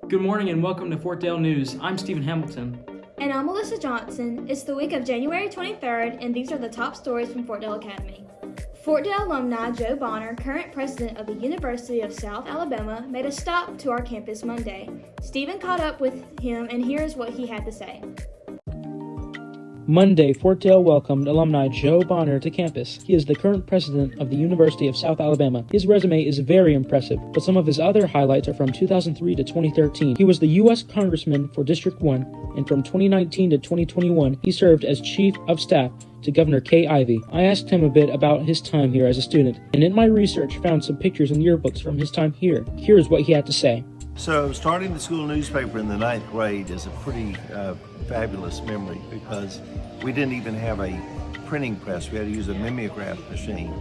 Good morning and welcome to Fort Dale News. I'm Stephen Hamilton. And I'm Melissa Johnson. It's the week of January 23rd, and these are the top stories from Fort Dale Academy. Fort Dale alumni Joe Bonner, current president of the University of South Alabama, made a stop to our campus Monday. Stephen caught up with him, and here's what he had to say. Monday, Fort Dale welcomed alumni Joe Bonner to campus. He is the current president of the University of South Alabama. His resume is very impressive, but some of his other highlights are from 2003 to 2013. He was the U.S. Congressman for District 1, and from 2019 to 2021, he served as Chief of Staff to Governor Kay Ivey. I asked him a bit about his time here as a student, and in my research found some pictures and yearbooks from his time here. Here's what he had to say. So starting the school newspaper in the 9th grade is a pretty fabulous memory because we didn't even have a printing press. We had to use a mimeograph machine.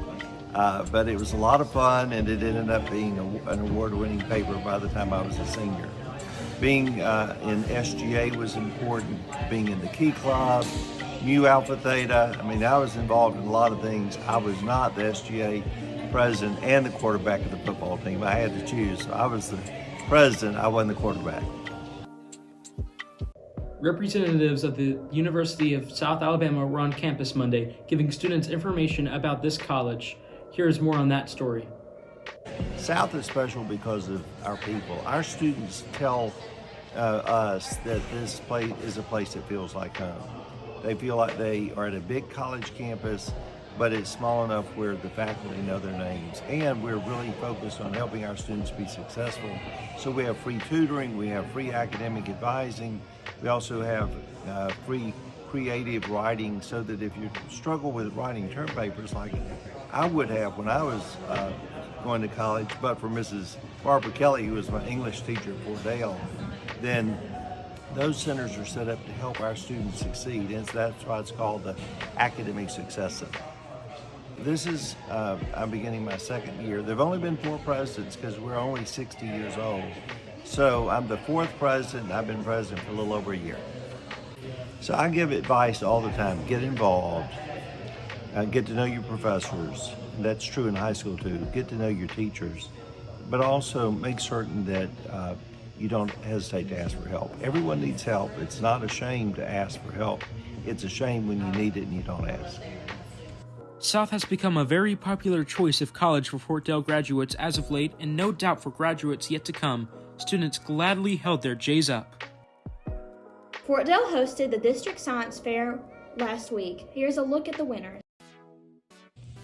But it was a lot of fun, and it ended up being an award-winning paper by the time I was a senior. Being in SGA was important, being in the Key Club, Mu Alpha Theta. I mean, I was involved in a lot of things. I was not the SGA president and the quarterback of the football team. I had to choose. So I was the president, I wasn't the quarterback. Representatives of the University of South Alabama were on campus Monday, giving students information about this college. Here's more on that story. South is special because of our people. Our students tell us that this place is a place that feels like home. They feel like they are at a big college campus, but it's small enough where the faculty know their names. And we're really focused on helping our students be successful. So we have free tutoring, we have free academic advising, we also have free creative writing, so that if you struggle with writing term papers like I would have when I was going to college, but for Mrs. Barbara Kelly, who was my English teacher at Fort Dale, then those centers are set up to help our students succeed, and that's why it's called the Academic Success Center. This is, I'm beginning my second year. There've only been 4 presidents because we're only 60 years old. So I'm the 4th president. I've been president for a little over a year. So I give advice all the time. Get involved. Get to know your professors. That's true in high school too. Get to know your teachers. But also make certain that you don't hesitate to ask for help. Everyone needs help. It's not a shame to ask for help. It's a shame when you need it and you don't ask. South has become a very popular choice of college for Fort Dale graduates as of late, and no doubt for graduates yet to come. Students gladly held their J's up. Fort Dale hosted the District Science Fair last week. Here's a look at the winners.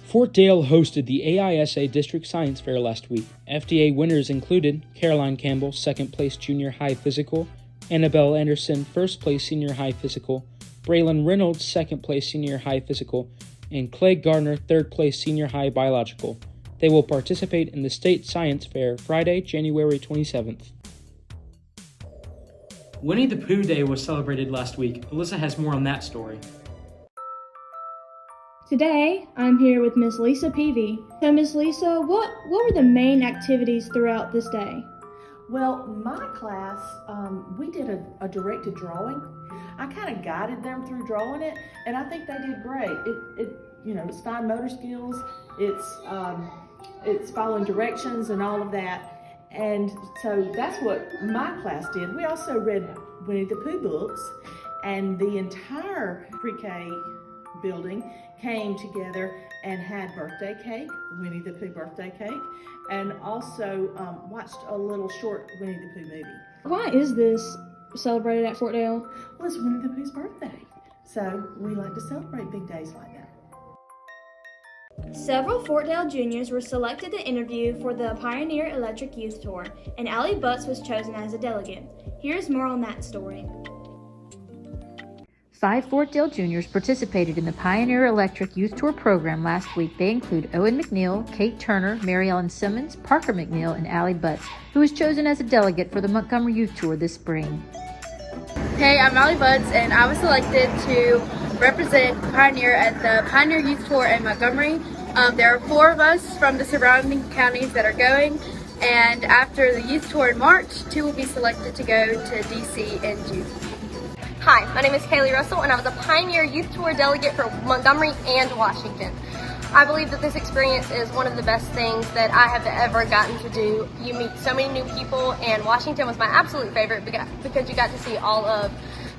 Fort Dale hosted the AISA District Science Fair last week. FDA winners included Caroline Campbell, 2nd place junior high physical, Annabelle Anderson, 1st place senior high physical, Braylon Reynolds, 2nd place senior high physical, and Clay Gardner, 3rd place senior high biological. They will participate in the State Science Fair Friday, January 27th. Winnie the Pooh Day was celebrated last week. Alyssa has more on that story. Today, I'm here with Miss Lisa Peavy. So, Miss Lisa, what were the main activities throughout this day? Well, my class, we did a directed drawing. I kind of guided them through drawing it, and I think they did great. It's fine motor skills. It's following directions and all of that. And so that's what my class did. We also read Winnie the Pooh books, and the entire pre-K building came together and had birthday cake, Winnie the Pooh birthday cake, and also watched a little short Winnie the Pooh movie. Why is this celebrated at Fort Dale? Well, it's Winnie the Pooh's birthday, so we like to celebrate big days like that. Several Fort Dale juniors were selected to interview for the Pioneer Electric Youth Tour, and Alli Butts was chosen as a delegate. Here's more on that story. 5 Fort Dale juniors participated in the Pioneer Electric Youth Tour program last week. They include Owen McNeil, Kate Turner, Mary Ellen Simmons, Parker McNeil, and Alli Butts, who was chosen as a delegate for the Montgomery Youth Tour this spring. Hey, I'm Alli Butts, and I was selected to represent Pioneer at the Pioneer Youth Tour in Montgomery. There are 4 of us from the surrounding counties that are going, and after the youth tour in March, 2 will be selected to go to DC in June. Hi, my name is Kaylee Russell, and I was a Pioneer Youth Tour delegate for Montgomery and Washington. I believe that this experience is one of the best things that I have ever gotten to do. You meet so many new people, and Washington was my absolute favorite because you got to see all of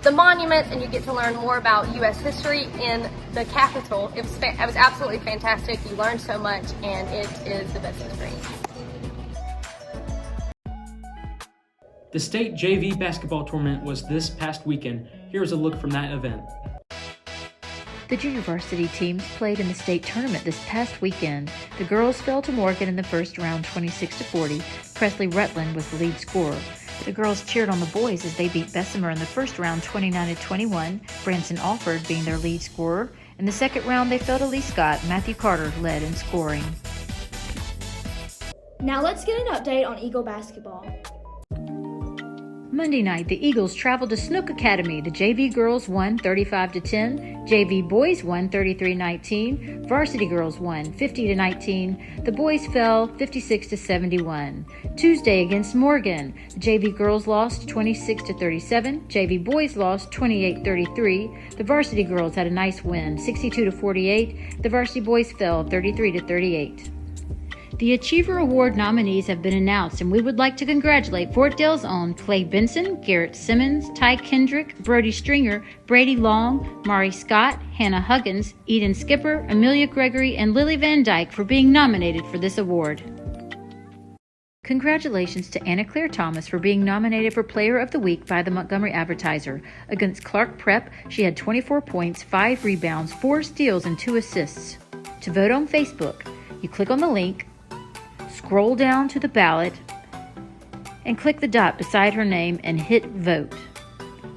the monuments and you get to learn more about U.S. history in the Capitol. It was absolutely fantastic. You learned so much, and it is the best experience. The state JV basketball tournament was this past weekend. Here's a look from that event. The junior varsity teams played in the state tournament this past weekend. The girls fell to Morgan in the first round 26-40. Presley Rutland was the lead scorer. The girls cheered on the boys as they beat Bessemer in the first round 29-21, Branson Alford being their lead scorer. In the second round, they fell to Lee Scott. Matthew Carter led in scoring. Now let's get an update on Eagle basketball. Monday night, the Eagles traveled to Snook Academy. The JV girls won 35-10, JV boys won 33-19, varsity girls won 50-19. The boys fell 56-71. Tuesday against Morgan, the JV girls lost 26-37, JV boys lost 28-33. The varsity girls had a nice win, 62-48. The varsity boys fell 33-38. The Achiever Award nominees have been announced, and we would like to congratulate Fort Dale's own Clay Benson, Garrett Simmons, Ty Kendrick, Brody Stringer, Brady Long, Mari Scott, Hannah Huggins, Eden Skipper, Amelia Gregory, and Lily Van Dyke for being nominated for this award. Congratulations to Anna Claire Thomas for being nominated for Player of the Week by the Montgomery Advertiser. Against Clark Prep, she had 24 points, 5 rebounds, 4 steals, and 2 assists. To vote on Facebook, you click on the link, scroll down to the ballot, and click the dot beside her name and hit vote.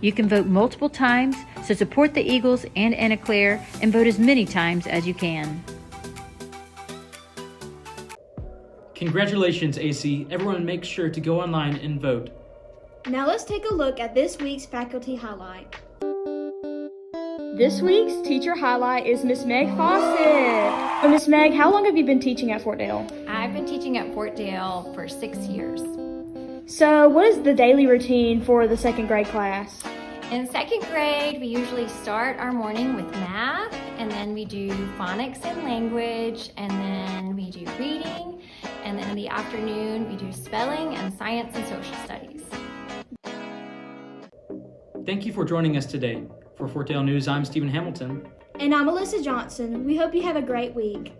You can vote multiple times, so support the Eagles and Anna Claire and vote as many times as you can. Congratulations, AC. Everyone make sure to go online and vote. Now let's take a look at this week's faculty highlight. This week's teacher highlight is Miss Meg Fossett. So Miss Meg, how long have you been teaching at Fort Dale? I've been teaching at Fort Dale for 6 years. So what is the daily routine for the second grade class? In second grade, we usually start our morning with math, and then we do phonics and language, and then we do reading, and then in the afternoon, we do spelling and science and social studies. Thank you for joining us today. For Fort Dale News, I'm Stephen Hamilton. And I'm Alyssa Johnson. We hope you have a great week.